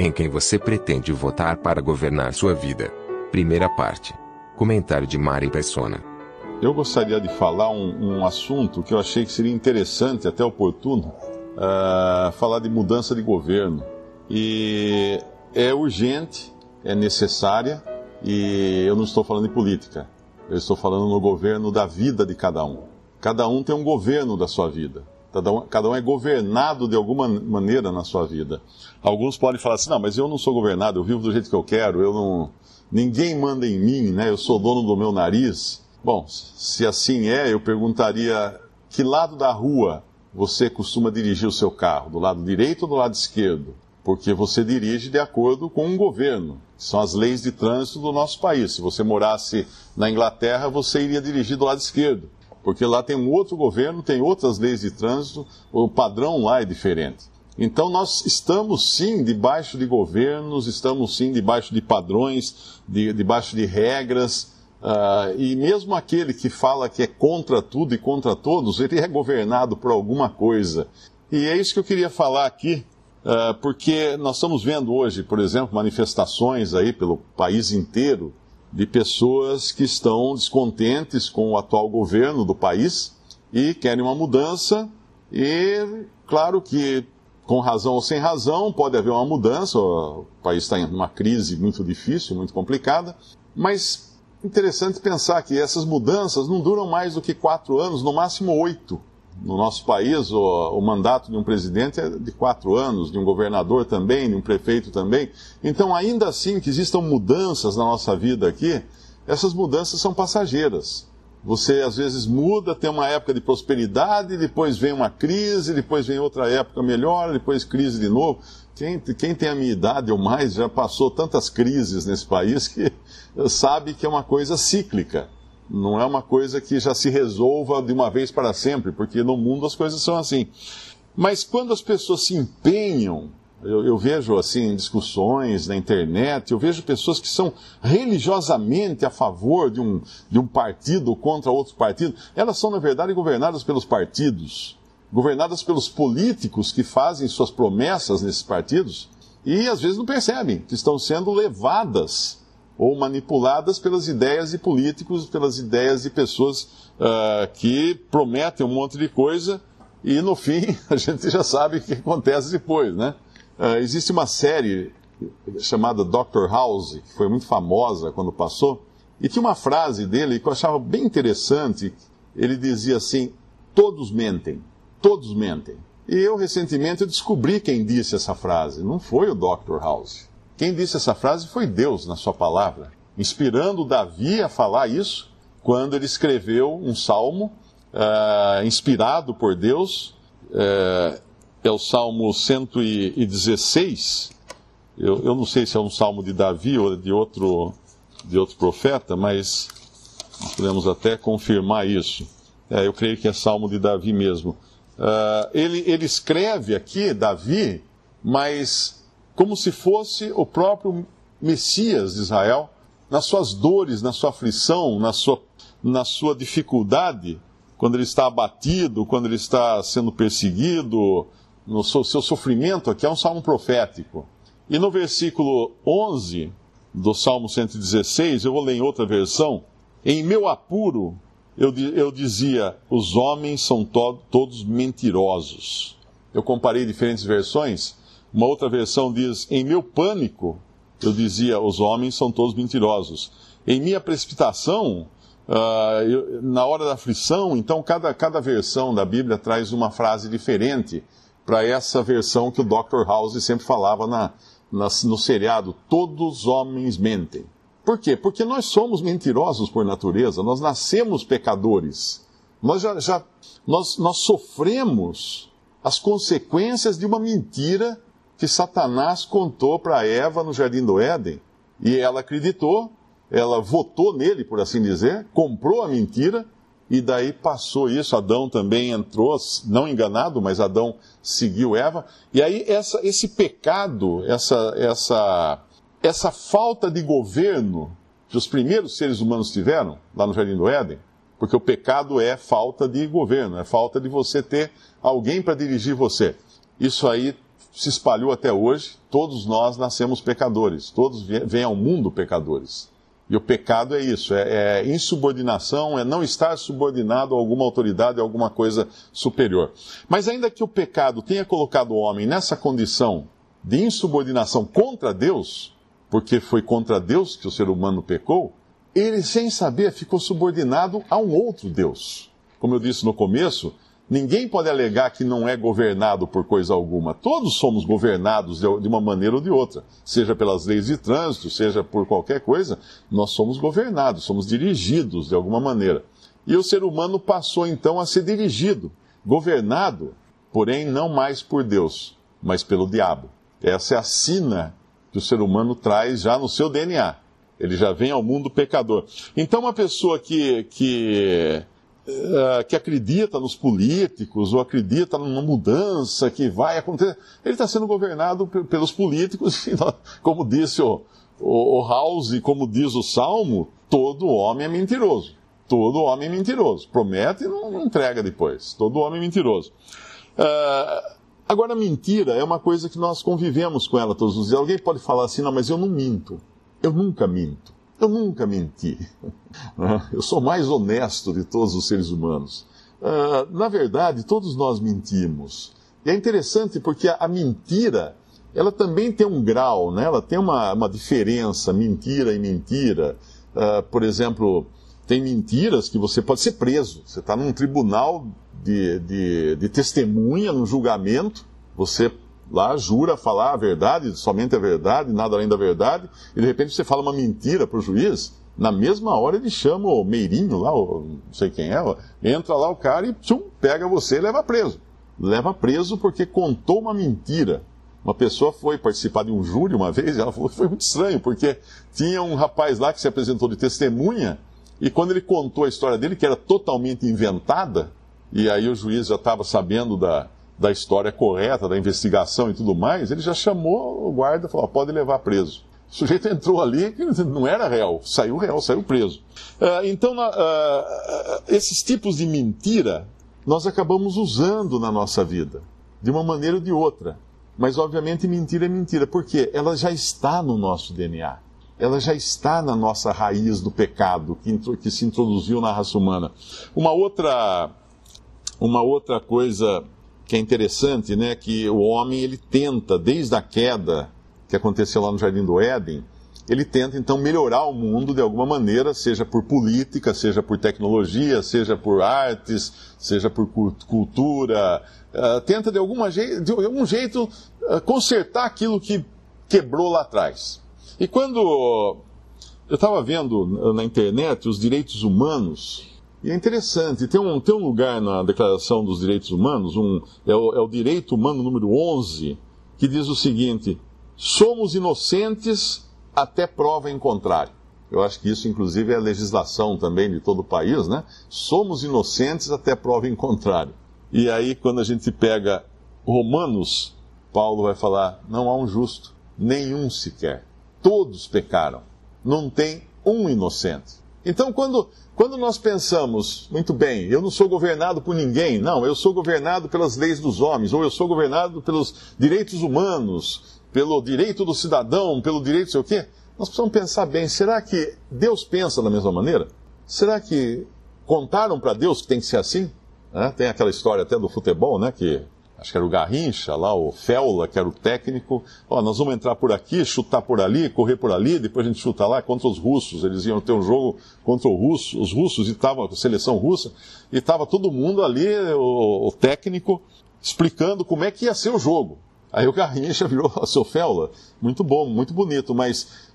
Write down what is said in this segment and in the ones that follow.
Em quem você pretende votar para governar sua vida? Primeira parte. Comentário de Mari Persona. Eu gostaria de falar um assunto que eu achei que seria interessante, até oportuno, falar de mudança de governo. E é urgente, é necessária, e eu não estou falando de política. Eu estou falando no governo da vida de cada um. Cada um tem um governo da sua vida. Cada um é governado de alguma maneira na sua vida. Alguns podem falar assim, não, mas eu não sou governado, eu vivo do jeito que eu quero, ninguém manda em mim, né? Eu sou dono do meu nariz. Bom, se assim é, eu perguntaria, que lado da rua você costuma dirigir o seu carro? Do lado direito ou do lado esquerdo? Porque você dirige de acordo com um governo. São as leis de trânsito do nosso país. Se você morasse na Inglaterra, você iria dirigir do lado esquerdo. Porque lá tem um outro governo, tem outras leis de trânsito, o padrão lá é diferente. Então nós estamos sim debaixo de governos, estamos sim debaixo de padrões, debaixo de regras, e mesmo aquele que fala que é contra tudo e contra todos, ele é governado por alguma coisa. E é isso que eu queria falar aqui, porque nós estamos vendo hoje, por exemplo, manifestações aí pelo país inteiro, de pessoas que estão descontentes com o atual governo do país e querem uma mudança. E, claro que, com razão ou sem razão, pode haver uma mudança. O país está em uma crise muito difícil, muito complicada. Mas interessante pensar que essas mudanças não duram mais do que 4 anos, no máximo 8. No nosso país, o mandato de um presidente é de 4 anos, de um governador também, de um prefeito também. Então, ainda assim que existam mudanças na nossa vida aqui, essas mudanças são passageiras. Você, às vezes, muda, tem uma época de prosperidade, depois vem uma crise, depois vem outra época melhor, depois crise de novo. Quem tem a minha idade ou mais já passou tantas crises nesse país que sabe que é uma coisa cíclica. Não é uma coisa que já se resolva de uma vez para sempre, porque no mundo as coisas são assim. Mas quando as pessoas se empenham, eu vejo assim em discussões na internet, eu vejo pessoas que são religiosamente a favor de um partido contra outro partido. Elas são, na verdade, governadas pelos partidos, governadas pelos políticos que fazem suas promessas nesses partidos, e às vezes não percebem que estão sendo levadas ou manipuladas pelas ideias de políticos, pelas ideias de pessoas que prometem um monte de coisa e, no fim, a gente já sabe o que acontece depois, né? Existe uma série chamada Dr. House, que foi muito famosa quando passou, e tinha uma frase dele que eu achava bem interessante. Ele dizia assim, todos mentem, todos mentem. E eu, recentemente, descobri quem disse essa frase. Não foi o Dr. House. Quem disse essa frase foi Deus, na sua palavra, inspirando Davi a falar isso, quando ele escreveu um salmo inspirado por Deus, é o Salmo 116, eu não sei se é um salmo de Davi ou de outro profeta, mas podemos até confirmar isso. Eu creio que é salmo de Davi mesmo. Ele escreve aqui, Davi, mas como se fosse o próprio Messias de Israel, nas suas dores, na sua aflição, na sua dificuldade, quando ele está abatido, quando ele está sendo perseguido, no seu sofrimento, aqui é um salmo profético. E no versículo 11 do Salmo 116, eu vou ler em outra versão, em meu apuro, eu dizia, os homens são todos mentirosos. Eu comparei diferentes versões. Uma outra versão diz, em meu pânico, eu dizia, os homens são todos mentirosos. Em minha precipitação, na hora da aflição, então cada versão da Bíblia traz uma frase diferente para essa versão que o Dr. House sempre falava no seriado, todos os homens mentem. Por quê? Porque nós somos mentirosos por natureza, nós nascemos pecadores. Nós sofremos as consequências de uma mentira que Satanás contou para Eva no Jardim do Éden. E ela acreditou, ela votou nele, por assim dizer, comprou a mentira, e daí passou isso. Adão também entrou, não enganado, mas Adão seguiu Eva. E aí esse pecado, essa falta de governo que os primeiros seres humanos tiveram, lá no Jardim do Éden, porque o pecado é falta de governo, é falta de você ter alguém para dirigir você. Isso aí se espalhou até hoje. Todos nós nascemos pecadores, todos vêm ao mundo pecadores. E o pecado é isso, é insubordinação, é não estar subordinado a alguma autoridade, a alguma coisa superior. Mas ainda que o pecado tenha colocado o homem nessa condição de insubordinação contra Deus, porque foi contra Deus que o ser humano pecou, ele, sem saber, ficou subordinado a um outro Deus. Como eu disse no começo, ninguém pode alegar que não é governado por coisa alguma. Todos somos governados de uma maneira ou de outra. Seja pelas leis de trânsito, seja por qualquer coisa, nós somos governados, somos dirigidos de alguma maneira. E o ser humano passou então a ser dirigido, governado, porém não mais por Deus, mas pelo diabo. Essa é a sina que o ser humano traz já no seu DNA. Ele já vem ao mundo pecador. Então uma pessoa que acredita nos políticos, ou acredita numa mudança que vai acontecer, ele está sendo governado pelos políticos, e como disse o House, como diz o Salmo, todo homem é mentiroso. Todo homem é mentiroso. Promete e não entrega depois. Todo homem é mentiroso. Agora, mentira é uma coisa que nós convivemos com ela todos os dias. Alguém pode falar assim, não, mas eu não minto. Eu nunca minto. Eu nunca menti. Eu sou mais honesto de todos os seres humanos. Na verdade, todos nós mentimos. E é interessante porque a mentira, ela também tem um grau, né? Ela tem uma diferença, mentira e mentira. Por exemplo, tem mentiras que você pode ser preso. Você está num tribunal de testemunha, num julgamento, você lá jura falar a verdade, somente a verdade, nada além da verdade, e de repente você fala uma mentira para o juiz, na mesma hora ele chama o Meirinho lá, não sei quem é, entra lá o cara e tchum, pega você e leva preso. Leva preso porque contou uma mentira. Uma pessoa foi participar de um júri uma vez, e ela falou que foi muito estranho, porque tinha um rapaz lá que se apresentou de testemunha, e quando ele contou a história dele, que era totalmente inventada, e aí o juiz já estava sabendo da história correta, da investigação e tudo mais, ele já chamou o guarda e falou, pode levar preso. O sujeito entrou ali, que não era réu, saiu preso. Então, esses tipos de mentira, nós acabamos usando na nossa vida, de uma maneira ou de outra. Mas, obviamente, mentira é mentira, porque ela já está no nosso DNA. Ela já está na nossa raiz do pecado, que se introduziu na raça humana. Uma outra coisa que é interessante, né, que o homem ele tenta, desde a queda que aconteceu lá no Jardim do Éden, ele tenta então melhorar o mundo de alguma maneira, seja por política, seja por tecnologia, seja por artes, seja por cultura, tenta de algum jeito consertar aquilo que quebrou lá atrás. E quando eu estava vendo na internet os direitos humanos, e é interessante, tem um lugar na Declaração dos Direitos Humanos, é o direito humano número 11, que diz o seguinte, somos inocentes até prova em contrário. Eu acho que isso, inclusive, é a legislação também de todo o país, né? Somos inocentes até prova em contrário. E aí, quando a gente pega Romanos, Paulo vai falar, não há um justo, nenhum sequer. Todos pecaram, não tem um inocente. Então, quando nós pensamos, muito bem, eu não sou governado por ninguém, não, eu sou governado pelas leis dos homens, ou eu sou governado pelos direitos humanos, pelo direito do cidadão, pelo direito sei o quê, nós precisamos pensar bem, será que Deus pensa da mesma maneira? Será que contaram para Deus que tem que ser assim? Tem aquela história até do futebol, né, que acho que era o Garrincha, lá o Feula, que era o técnico, nós vamos entrar por aqui, chutar por ali, correr por ali, depois a gente chuta lá contra os russos, eles iam ter um jogo contra os russos, e estava a seleção russa, e estava todo mundo ali, o técnico, explicando como é que ia ser o jogo. Aí o Garrincha virou, seu Feula, muito bom, muito bonito, mas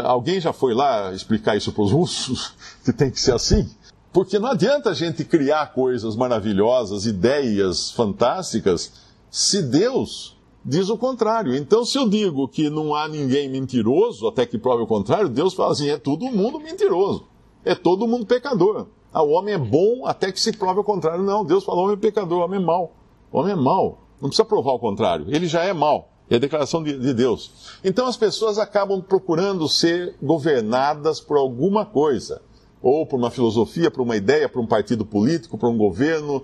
alguém já foi lá explicar isso para os russos, que tem que ser assim? Porque não adianta a gente criar coisas maravilhosas, ideias fantásticas, se Deus diz o contrário. Então, se eu digo que não há ninguém mentiroso, até que prove o contrário, Deus fala assim, é todo mundo mentiroso, é todo mundo pecador. O homem é bom até que se prove o contrário. Não, Deus fala, o homem é pecador, o homem é mau. O homem é mau, não precisa provar o contrário, ele já é mau. É a declaração de Deus. Então, as pessoas acabam procurando ser governadas por alguma coisa. Ou por uma filosofia, por uma ideia, por um partido político, por um governo.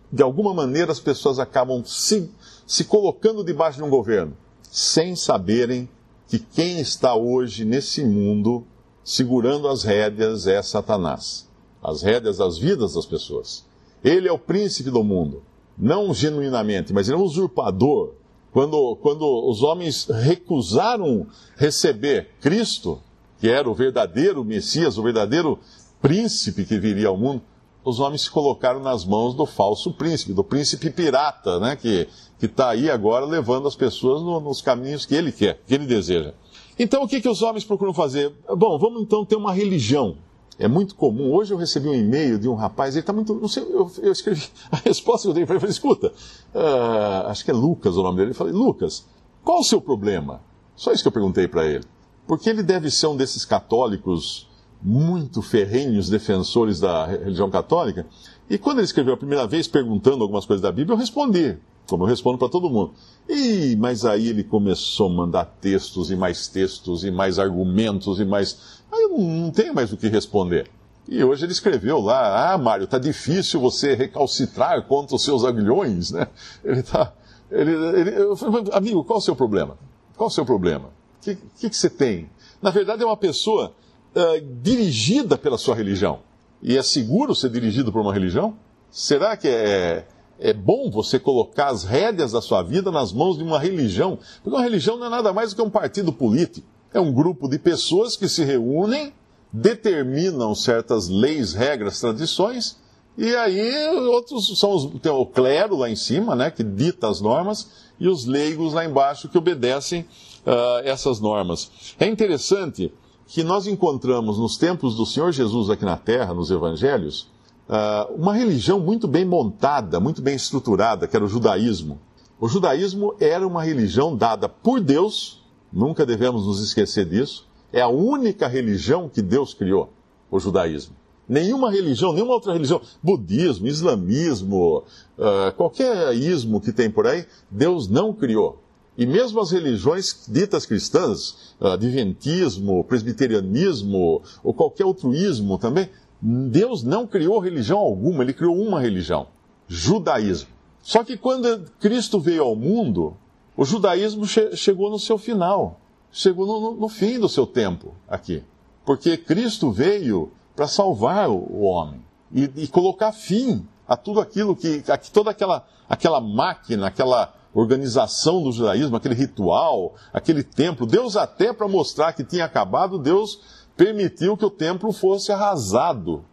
De alguma maneira as pessoas acabam se se colocando debaixo de um governo, sem saberem que quem está hoje nesse mundo segurando as rédeas é Satanás. As rédeas das vidas das pessoas. Ele é o príncipe do mundo. Não genuinamente, mas ele é um usurpador. Quando os homens recusaram receber Cristo, que era o verdadeiro Messias, o verdadeiro príncipe que viria ao mundo, os homens se colocaram nas mãos do falso príncipe, do príncipe pirata, né, que está aí agora levando as pessoas nos caminhos que ele quer, que ele deseja. Então, o que os homens procuram fazer? Bom, vamos então ter uma religião. É muito comum. Hoje eu recebi um e-mail de um rapaz, ele está muito... Não sei, eu escrevi a resposta que eu dei para ele. Eu falei, escuta, acho que é Lucas o nome dele. Eu falei, Lucas, qual o seu problema? Só isso que eu perguntei para ele. Porque ele deve ser um desses católicos muito ferrenhos defensores da religião católica. E quando ele escreveu a primeira vez, perguntando algumas coisas da Bíblia, eu respondi, como eu respondo para todo mundo. Mas aí ele começou a mandar textos e mais argumentos e mais... Aí eu não tenho mais o que responder. E hoje ele escreveu lá, Mário, tá difícil você recalcitrar contra os seus aguilhões, né? Eu falei, amigo, qual o seu problema? Qual o seu problema? O que você tem? Na verdade é uma pessoa dirigida pela sua religião. E é seguro ser dirigido por uma religião? Será que é bom você colocar as rédeas da sua vida nas mãos de uma religião? Porque uma religião não é nada mais do que um partido político. É um grupo de pessoas que se reúnem, determinam certas leis, regras, tradições, e aí outros tem o clero lá em cima, né, que dita as normas, e os leigos lá embaixo que obedecem essas normas. É interessante que nós encontramos nos tempos do Senhor Jesus aqui na Terra, nos Evangelhos, uma religião muito bem montada, muito bem estruturada, que era o judaísmo. O judaísmo era uma religião dada por Deus. Nunca devemos nos esquecer disso. É a única religião que Deus criou, o judaísmo. Nenhuma religião, nenhuma outra religião, budismo, islamismo, qualquer ismo que tem por aí, Deus não criou. E mesmo as religiões ditas cristãs, adventismo, presbiterianismo, ou qualquer outro ismo também, Deus não criou religião alguma, Ele criou uma religião, judaísmo. Só que quando Cristo veio ao mundo, o judaísmo chegou no seu final, chegou no fim do seu tempo aqui. Porque Cristo veio para salvar o homem e colocar fim a tudo aquilo toda aquela máquina, aquela organização do judaísmo, aquele ritual, aquele templo. Deus, até para mostrar que tinha acabado, Deus permitiu que o templo fosse arrasado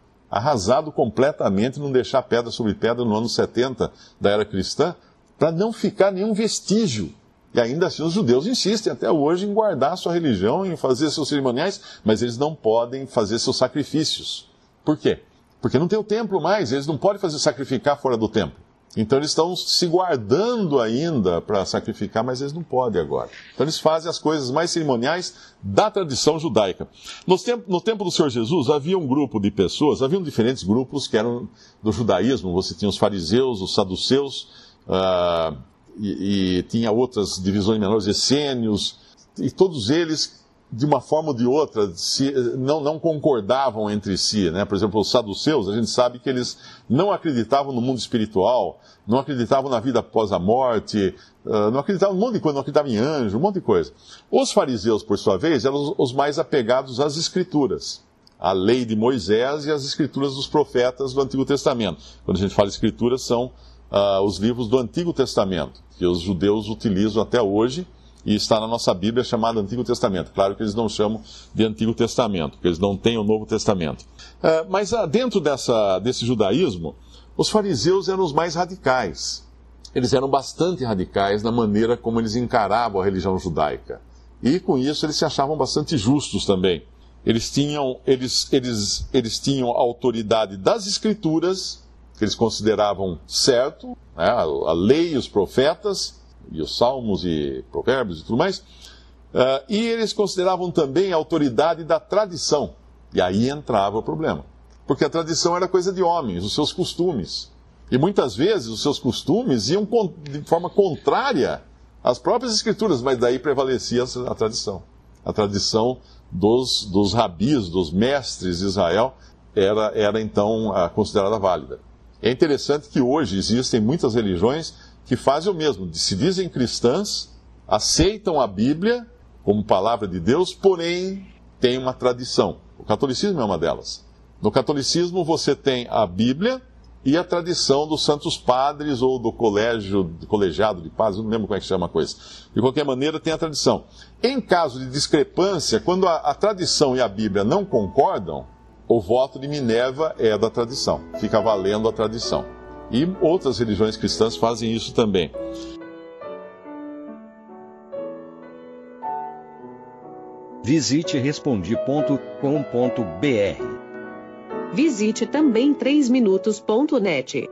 completamente, não deixar pedra sobre pedra no ano 70 da era cristã, para não ficar nenhum vestígio. E ainda assim os judeus insistem até hoje em guardar sua religião, em fazer seus cerimoniais, mas eles não podem fazer seus sacrifícios. Por quê? Porque não tem o templo mais, eles não podem sacrificar fora do templo. Então eles estão se guardando ainda para sacrificar, mas eles não podem agora. Então eles fazem as coisas mais cerimoniais da tradição judaica. No tempo do Senhor Jesus havia um grupo de pessoas, haviam diferentes grupos que eram do judaísmo. Você tinha os fariseus, os saduceus, e tinha outras divisões menores, essênios, e todos eles, de uma forma ou de outra, não concordavam entre si, né? Por exemplo, os saduceus, a gente sabe que eles não acreditavam no mundo espiritual, não acreditavam na vida após a morte, não acreditavam em um monte de coisa, não acreditavam em anjo, um monte de coisa. Os fariseus, por sua vez, eram os mais apegados às escrituras, à lei de Moisés e às escrituras dos profetas do Antigo Testamento. Quando a gente fala escrituras, são os livros do Antigo Testamento, que os judeus utilizam até hoje, e está na nossa Bíblia chamado Antigo Testamento. Claro que eles não chamam de Antigo Testamento, porque eles não têm o Novo Testamento. Mas dentro desse judaísmo, os fariseus eram os mais radicais. Eles eram bastante radicais na maneira como eles encaravam a religião judaica. E com isso eles se achavam bastante justos também. Eles tinham a autoridade das Escrituras, que eles consideravam certo, né, a lei e os profetas, e os salmos e provérbios e tudo mais, e eles consideravam também a autoridade da tradição. E aí entrava o problema. Porque a tradição era coisa de homens, os seus costumes. E muitas vezes os seus costumes iam de forma contrária às próprias escrituras, mas daí prevalecia a tradição. A tradição dos rabis, dos mestres de Israel, era então considerada válida. É interessante que hoje existem muitas religiões que fazem o mesmo, se dizem cristãs, aceitam a Bíblia como palavra de Deus, porém tem uma tradição. O catolicismo é uma delas. No catolicismo você tem a Bíblia e a tradição dos santos padres ou do colegiado de padres, não lembro como é que chama a coisa. De qualquer maneira, tem a tradição. Em caso de discrepância, quando a tradição e a Bíblia não concordam, o voto de Minerva é da tradição. Fica valendo a tradição. E outras religiões cristãs fazem isso também. Visite Respondi.com.br. Visite também 3minutos.net.